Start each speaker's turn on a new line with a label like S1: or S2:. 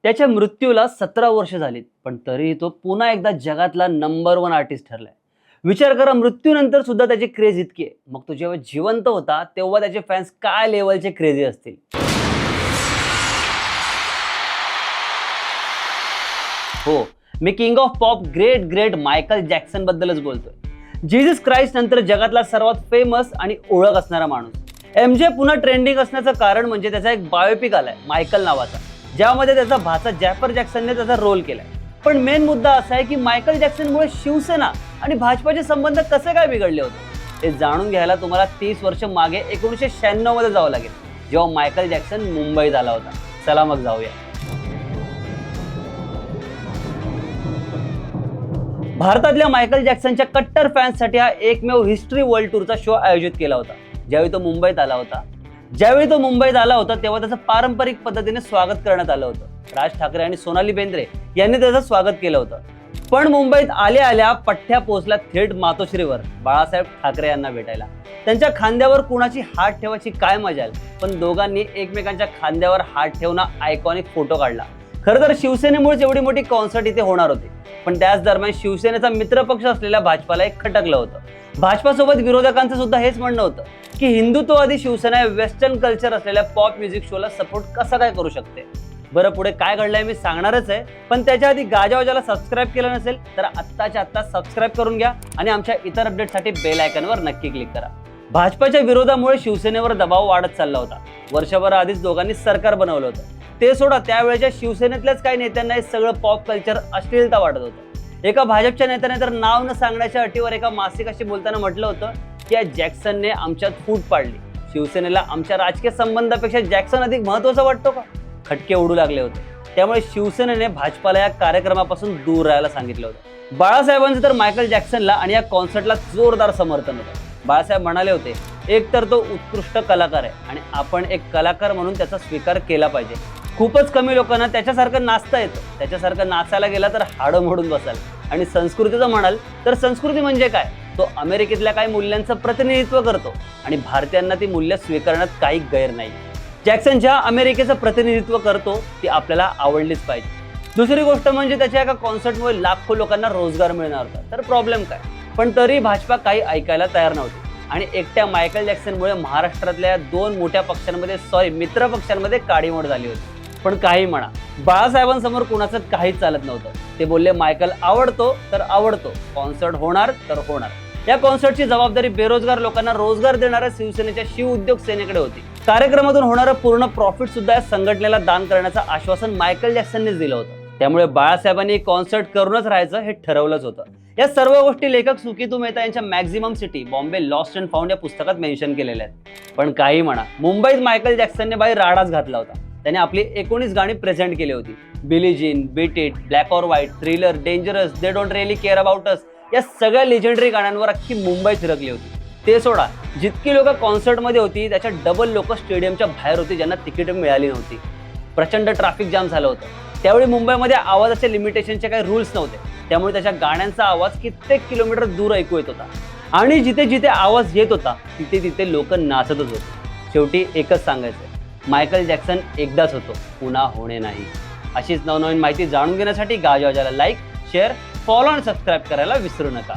S1: त्याच्या मृत्यूला 17 वर्ष झालीत, पण तरीही तो पुन्हा एकदा जगातला नंबर 1 आर्टिस्ट ठरलाय. विचार करा, मृत्यूनंतर सुद्धा त्याची क्रेज इतकी आहे. मग तो जेव्हा जिवंत होता तेव्हा त्याचे फॅन्स काय लेवलचे क्रेझी असतील. हो, मी king of pop great Michael Jackson बद्दलच बोलतोय. जीसस क्राइस्ट नंतर जगातला सर्वात फेमस आणि ओळख असणारा माणूस. एमजे पुन्हा ट्रेंडिंग असण्याचं कारण म्हणजे त्याचा एक बायोपिक आलाय मायकल नावाचा, ज्यामध्ये त्याचा भाचा जॅफर जॅक्सनने त्याचा रोल केलाय. पण मेन मुद्दा असा आहे की मायकल जॅक्सनमुळे शिवसेना आणि भाजपाचे संबंध कसे काय बिघडले होते हे जाणून घ्यायला तुम्हाला 30 वर्ष मागे 1996 मध्ये जावं लागेल, जेव्हा मायकल जॅक्सन मुंबईत आला होता. चला मग जाऊया. भारतातल्या मायकल जॅक्सनच्या कट्टर फॅन्ससाठी हा एकमेव हिस्ट्री वर्ल्ड टूरचा शो आयोजित केला होता. ज्यावेळी तो मुंबईत आला होता तेव्हा त्याचं पारंपरिक पद्धतीने स्वागत करण्यात आलं होतं. राज ठाकरे आणि सोनाली बेंद्रे यांनी त्याचं स्वागत केलं होतं. पण मुंबईत आल्या पठ्ठ्या पोहोचला थेट मातोश्रीवर बाळासाहेब ठाकरे यांना भेटायला. त्यांच्या खांद्यावर कुणाची हात ठेवायची काय मजाल, पण दोघांनी एकमेकांच्या खांद्यावर हात ठेवून आयकॉनिक फोटो काढला. खरं तर शिवसेनेमुळेच एवढी मोठी कॉन्सर्ट इथे होणार होती, पण त्याच दरम्यान शिवसेनेचा मित्रपक्ष असलेल्या भाजपाला एक खटकलं होतं. भाजपासोबत विरोधकांचं सुद्धा हेच म्हणणं होतं की हिंदुत्ववादी शिवसेना या वेस्टर्न कल्चर असलेल्या पॉप म्युझिक शोला सपोर्ट कसा काय करू शकते. बरं, पुढे काय घडलंय मी सांगणारच आहे, पण त्याच्या आधी गाजावाजाला सबस्क्राईब केलं नसेल तर आत्ताच्या आत्ता सबस्क्राईब करून घ्या आणि आमच्या इतर अपडेटसाठी बेल आयकॉनवर नक्की क्लिक करा. भाजपाच्या विरोधामुळे शिवसेनेवर दबाव वाढत चालला होता. वर्षभर आधीच दोघांनी सरकार बनवलं होतं. ते सोडा, त्यावेळेच्या शिवसेनेतल्याच काही नेत्यांना हे सगळं पॉप कल्चर अश्लीलता वाटत होतं. एका भाजपच्या नेत्याने तर नाव न सांगण्याच्या अटीवर एका मासिकाशी बोलताना म्हटलं होतं की या जॅक्सनने आमच्यात फूट पाडली. शिवसेनेला आमच्या राजकीय संबंधापेक्षा जॅक्सन अधिक महत्त्वाचा वाटतो का? खटके उडू लागले होते. त्यामुळे शिवसेनेने भाजपाला या कार्यक्रमापासून दूर राहायला सांगितलं होतं. बाळासाहेबांचं तर मायकल जॅक्सनला आणि या कॉन्सर्टला जोरदार समर्थन होतं. बाळासाहेब म्हणाले होते, एक तर तो उत्कृष्ट कलाकार आहे आणि आपण एक कलाकार म्हणून त्याचा स्वीकार केला पाहिजे. खूपच कमी लोकांना त्याच्यासारखं नाचता येतं. त्याच्यासारखं नाचायला गेला तर हाडं मोडून बसाल. आणि संस्कृतीचं म्हणाल तर संस्कृती म्हणजे काय? तो अमेरिकेतल्या काही मूल्यांचं प्रतिनिधित्व करतो आणि भारतीयांना ती मूल्य स्वीकारण्यात काही गैर नाही. जॅक्सन ज्या अमेरिकेचं प्रतिनिधित्व करतो ती आपल्याला आवडलीच पाहिजे. दुसरी गोष्ट म्हणजे त्याच्या एका कॉन्सर्टमुळे लाखो लोकांना रोजगार मिळणार होता. तर प्रॉब्लेम काय? पण तरी भाजपा काही ऐकायला तयार नव्हती आणि एकट्या मायकल जॅक्सनमुळे महाराष्ट्रातल्या 2 मोठ्या पक्षांमध्ये मित्र पक्षांमध्ये काडीमोड झाली होती. पण काही म्हणा, बाळासाहेबांसमोर कुणाचं काहीच चालत नव्हतं. ते बोलले मायकल आवडतो तर आवडतो, कॉन्सर्ट होणार तर होणार. या कॉन्सर्टची जबाबदारी बेरोजगार लोकांना रोजगार देणाऱ्या शिवसेनेच्या शिव उद्योग सेनेकडे होती. कार्यक्रमातून होणारं पूर्ण प्रॉफिट सुद्धा या संघटनेला दान करण्याचं आश्वासन मायकल जॅक्सननेच दिलं होतं. त्यामुळे बाळासाहेबांनी कॉन्सर्ट करूनच राहायचं हे ठरवलंच होतं. या सर्व गोष्टी लेखक सुकीतू मेहता यांच्या maximum city Bombay lost and found या पुस्तकात मेन्शन केलेल्या आहेत. पण काही म्हणा, मुंबईत मायकल जॅक्सनने बाई राडाच घातला होता. त्याने आपली 19 गाणी प्रेझेंट केली होती. Billie Jean, beat it, black or white, thriller, dangerous, they don't really care about us या सगळ्या लेजेंडरी गाण्यांवर अख्खी मुंबई थिरकली होती. ते सोडा, जितकी लोक कॉन्सर्टमध्ये होती त्याच्या डबल लोक स्टेडियमच्या बाहेर होती, ज्यांना तिकीट मिळाली नव्हती. प्रचंड ट्रॅफिक जाम झालं होतं. त्यावेळी मुंबईमध्ये आवाजाच्या लिमिटेशनचे काही रूल्स नव्हते. त्यामुळे त्याच्या गाण्यांचा आवाज कित्येक किलोमीटर दूर ऐकू येत होता आणि जिथे जिथे आवाज येत होता तिथे तिथे लोक नाचतच होते. शेवटी एकच सांगायचं, मायकल जॅक्सन एकदाच होतो, पुन्हा होणे नाही. अशीच नवनवीन माहिती जाणून घेण्यासाठी गाजावाजाला लाईक, शेअर, फॉलो आणि सबस्क्राईब करायला विसरू नका.